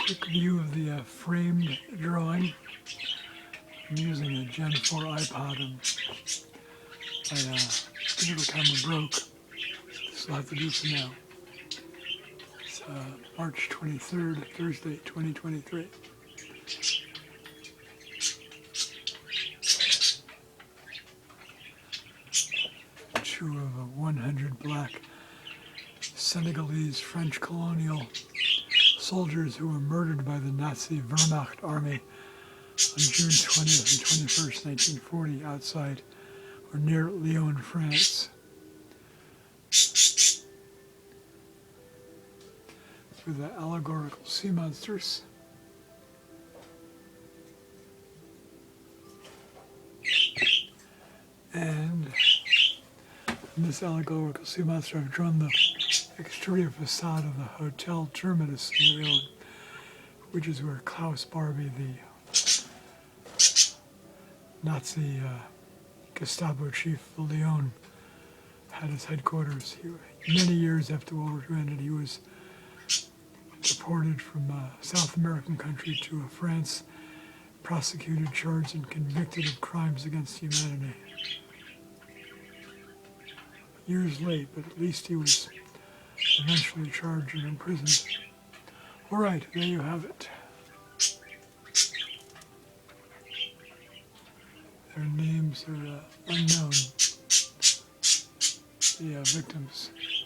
Quick view of the framed drawing. I'm using a Gen 4 iPod and my digital camera broke. This will have to do for now. It's March 23rd, Thursday, 2023. Two of 100 black Senegalese French colonial soldiers who were murdered by the Nazi Wehrmacht army on June 20th and 21st, 1940, outside or near Lyon, France. For the allegorical sea monsters. And in this allegorical sea monster, I've drawn the exterior facade of the Hotel Terminus in Lyon, which is where Klaus Barbie, the Nazi Gestapo chief of Lyon, had his headquarters. Many years after World War II ended, he was deported from a South American country to France, prosecuted, charged, and convicted of crimes against humanity. Years late, but at least he was eventually charged and imprisoned. All right, there you have it. Their names are unknown, the victims.